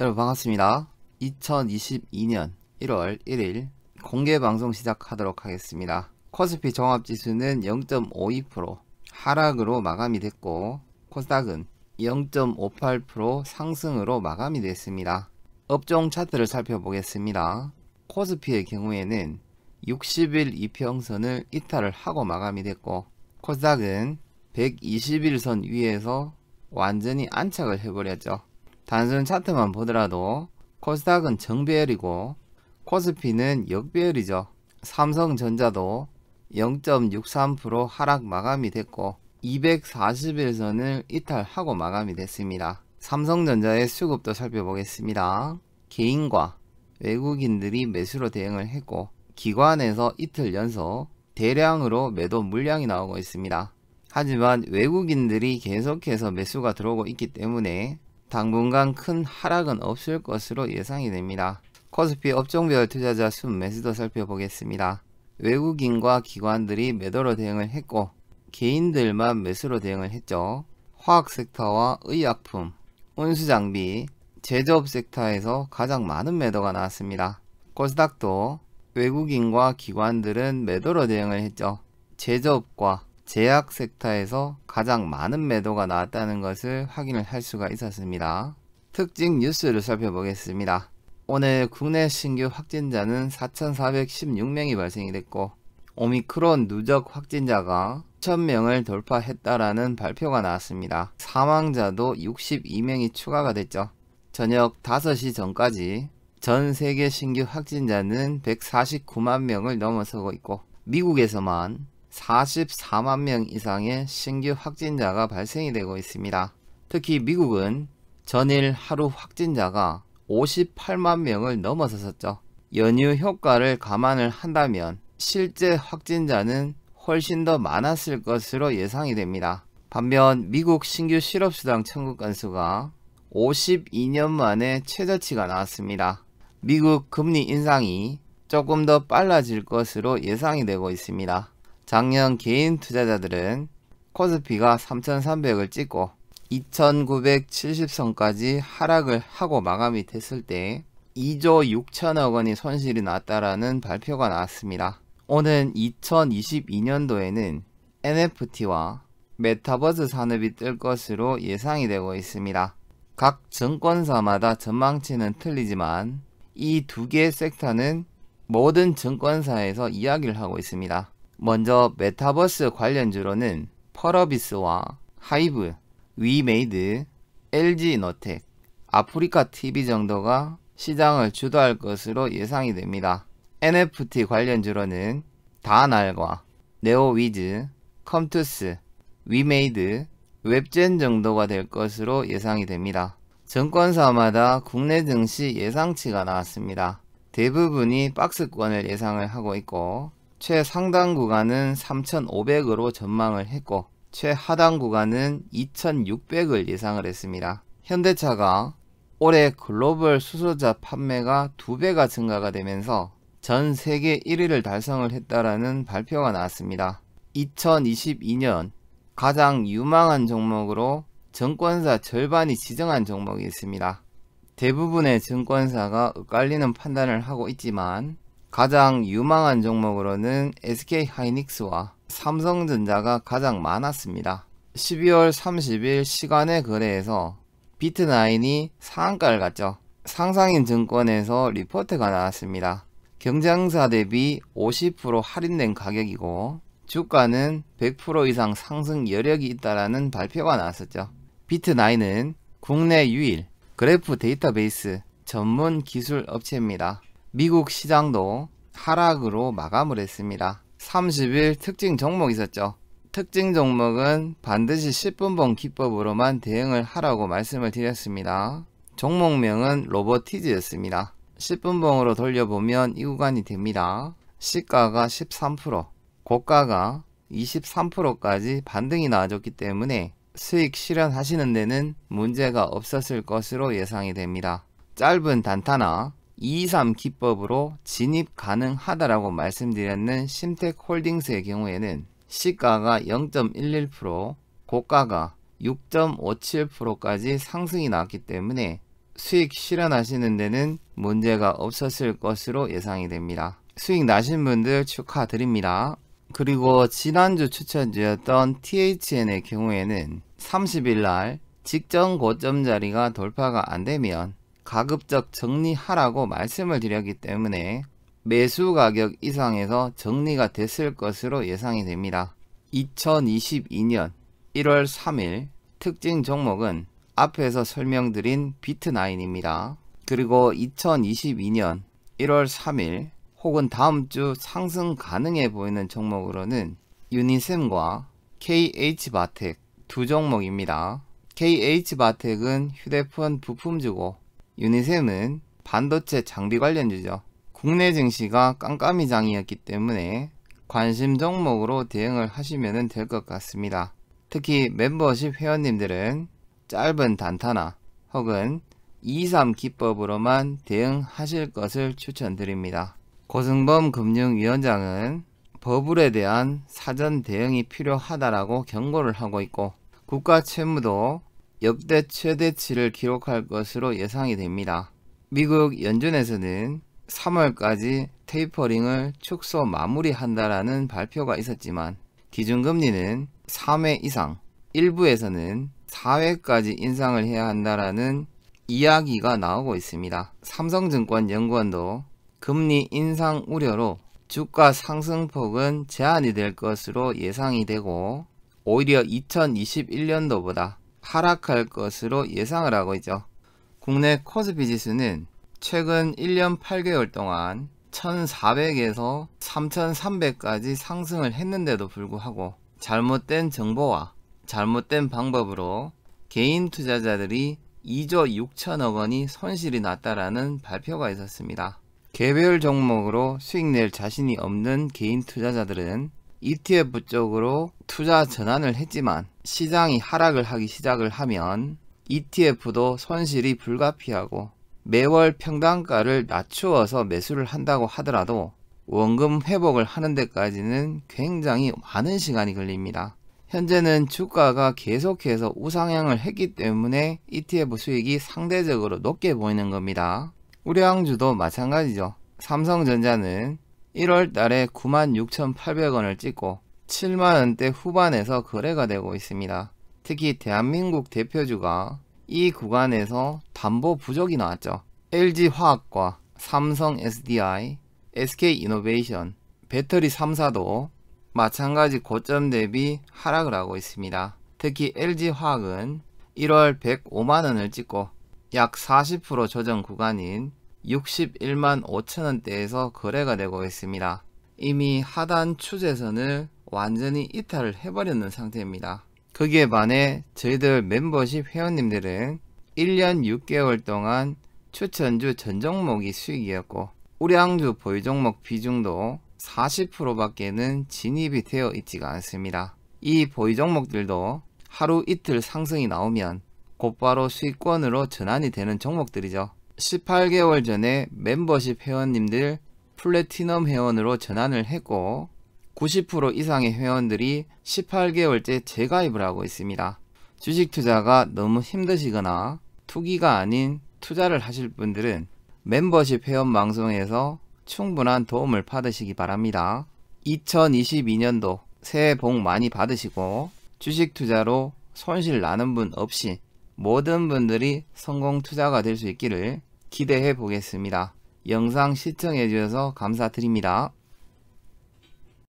여러분 반갑습니다. 2022년 1월 1일 공개방송 시작하도록 하겠습니다. 코스피 종합지수는 0.52% 하락으로 마감이 됐고, 코스닥은 0.58% 상승으로 마감이 됐습니다. 업종 차트를 살펴보겠습니다. 코스피의 경우에는 60일 이평선을 이탈을 하고 마감이 됐고, 코스닥은 120일선 위에서 완전히 안착을 해버렸죠. 단순 차트만 보더라도 코스닥은 정배열이고 코스피는 역배열이죠. 삼성전자도 0.63% 하락 마감이 됐고 241선을 이탈하고 마감이 됐습니다. 삼성전자의 수급도 살펴보겠습니다. 개인과 외국인들이 매수로 대응을 했고, 기관에서 이틀 연속 대량으로 매도 물량이 나오고 있습니다. 하지만 외국인들이 계속해서 매수가 들어오고 있기 때문에 당분간 큰 하락은 없을 것으로 예상이 됩니다. 코스피 업종별 투자자 순매수도 살펴보겠습니다. 외국인과 기관들이 매도로 대응을 했고 개인들만 매수로 대응을 했죠. 화학 섹터와 의약품, 운수장비, 제조업 섹터에서 가장 많은 매도가 나왔습니다. 코스닥도 외국인과 기관들은 매도로 대응을 했죠. 제조업과 제약 섹터에서 가장 많은 매도가 나왔다는 것을 확인을 할 수가 있었습니다. 특징 뉴스를 살펴보겠습니다. 오늘 국내 신규 확진자는 4,416명이 발생이 됐고, 오미크론 누적 확진자가 1,000명을 돌파했다라는 발표가 나왔습니다. 사망자도 62명이 추가가 됐죠. 저녁 5시 전까지 전 세계 신규 확진자는 149만 명을 넘어서고 있고, 미국에서만 44만 명 이상의 신규 확진자가 발생이 되고 있습니다. 특히 미국은 전일 하루 확진자가 58만 명을 넘어섰죠. 연휴 효과를 감안을 한다면 실제 확진자는 훨씬 더 많았을 것으로 예상이 됩니다. 반면 미국 신규 실업수당 청구 건수가 52년 만에 최저치가 나왔습니다. 미국 금리 인상이 조금 더 빨라질 것으로 예상이 되고 있습니다. 작년 개인 투자자들은 코스피가 3,300을 찍고 2,970선까지 하락을 하고 마감이 됐을 때 2조 6천억 원이 손실이 났다라는 발표가 나왔습니다. 오는 2022년도에는 NFT와 메타버스 산업이 뜰 것으로 예상이 되고 있습니다. 각 증권사마다 전망치는 틀리지만 이 두 개의 섹터는 모든 증권사에서 이야기를 하고 있습니다. 먼저 메타버스 관련주로는 펄어비스와 하이브, 위메이드, LG노텍, 아프리카TV 정도가 시장을 주도할 것으로 예상이 됩니다. NFT 관련주로는 다날과 네오위즈, 컴투스, 위메이드, 웹젠 정도가 될 것으로 예상이 됩니다. 증권사마다 국내 증시 예상치가 나왔습니다. 대부분이 박스권을 예상을 하고 있고, 최상단 구간은 3,500으로 전망을 했고 최하단 구간은 2,600을 예상을 했습니다. 현대차가 올해 글로벌 수소자 판매가 2배가 증가가 되면서 전 세계 1위를 달성을 했다라는 발표가 나왔습니다. 2022년 가장 유망한 종목으로 증권사 절반이 지정한 종목이 있습니다. 대부분의 증권사가 엇갈리는 판단을 하고 있지만 가장 유망한 종목으로는 SK하이닉스와 삼성전자가 가장 많았습니다. 12월 30일 시간의 거래에서 비트나인이 상한가를 갔죠. 상상인 증권에서 리포트가 나왔습니다. 경쟁사 대비 50% 할인된 가격이고 주가는 100% 이상 상승 여력이 있다라는 발표가 나왔었죠. 비트나인은 국내 유일 그래프 데이터베이스 전문 기술 업체입니다. 미국 시장도 하락으로 마감을 했습니다. 30일 특징 종목이 있었죠. 특징 종목은 반드시 10분봉 기법으로만 대응을 하라고 말씀을 드렸습니다. 종목명은 로보티즈였습니다. 10분봉으로 돌려보면 이 구간이 됩니다. 시가가 13%, 고가가 23%까지 반등이 나와줬기 때문에 수익 실현하시는 데는 문제가 없었을 것으로 예상이 됩니다. 짧은 단타나 223 기법으로 진입 가능하다라고 말씀드렸는 심텍홀딩스의 경우에는 시가가 0.11%, 고가가 6.57%까지 상승이 나왔기 때문에 수익 실현하시는 데는 문제가 없었을 것으로 예상이 됩니다. 수익 나신 분들 축하드립니다. 그리고 지난주 추천주였던 THN의 경우에는 30일날 직전 고점 자리가 돌파가 안되면 가급적 정리하라고 말씀을 드렸기 때문에 매수 가격 이상에서 정리가 됐을 것으로 예상이 됩니다. 2022년 1월 3일 특징 종목은 앞에서 설명드린 비트9입니다. 그리고 2022년 1월 3일 혹은 다음주 상승 가능해 보이는 종목으로는 유니셈과 KH바텍 두 종목입니다. KH바텍은 휴대폰 부품주고 유니셈은 반도체 장비 관련주죠. 국내 증시가 깜깜이 장이었기 때문에 관심 종목으로 대응을 하시면 될 것 같습니다. 특히 멤버십 회원님들은 짧은 단타나 혹은 2.3 기법으로만 대응하실 것을 추천드립니다. 고승범 금융위원장은 버블에 대한 사전 대응이 필요하다라고 경고를 하고 있고 국가 채무도 역대 최대치를 기록할 것으로 예상이 됩니다. 미국 연준에서는 3월까지 테이퍼링을 축소 마무리한다라는 발표가 있었지만 기준금리는 3회 이상, 일부에서는 4회까지 인상을 해야 한다라는 이야기가 나오고 있습니다. 삼성증권 연구원도 금리 인상 우려로 주가 상승폭은 제한이 될 것으로 예상이 되고 오히려 2021년도보다 하락할 것으로 예상을 하고 있죠. 국내 코스피 지수는 최근 1년 8개월 동안 1400에서 3300까지 상승을 했는데도 불구하고 잘못된 정보와 잘못된 방법으로 개인 투자자들이 2조 6천억 원이 손실이 났다라는 발표가 있었습니다. 개별 종목으로 수익 낼 자신이 없는 개인 투자자들은 ETF 쪽으로 투자 전환을 했지만 시장이 하락을 하기 시작을 하면 ETF도 손실이 불가피하고 매월 평단가를 낮추어서 매수를 한다고 하더라도 원금 회복을 하는 데까지는 굉장히 많은 시간이 걸립니다. 현재는 주가가 계속해서 우상향을 했기 때문에 ETF 수익이 상대적으로 높게 보이는 겁니다. 우량주도 마찬가지죠. 삼성전자는 1월 달에 96,800원을 찍고 7만원대 후반에서 거래가 되고 있습니다. 특히 대한민국 대표주가 이 구간에서 담보 부족이 나왔죠. LG화학과 삼성 SDI, SK이노베이션, 배터리 3사도 마찬가지 고점 대비 하락을 하고 있습니다. 특히 LG화학은 1월 105만원을 찍고 약 40% 조정 구간인 61만 5천원대에서 거래가 되고 있습니다. 이미 하단 추세선을 완전히 이탈을 해버렸는 상태입니다. 거기에 반해 저희들 멤버십 회원님들은 1년 6개월 동안 추천주 전 종목이 수익이었고 우량주 보유 종목 비중도 40% 밖에는 진입이 되어 있지가 않습니다. 이 보유 종목들도 하루 이틀 상승이 나오면 곧바로 수익권으로 전환이 되는 종목들이죠. 18개월 전에 멤버십 회원님들 플래티넘 회원으로 전환을 했고 90% 이상의 회원들이 18개월째 재가입을 하고 있습니다. 주식 투자가 너무 힘드시거나 투기가 아닌 투자를 하실 분들은 멤버십 회원 방송에서 충분한 도움을 받으시기 바랍니다. 2022년도 새해 복 많이 받으시고 주식 투자로 손실 나는 분 없이 모든 분들이 성공 투자가 될 수 있기를 기대해 보겠습니다. 영상 시청해 주셔서 감사드립니다.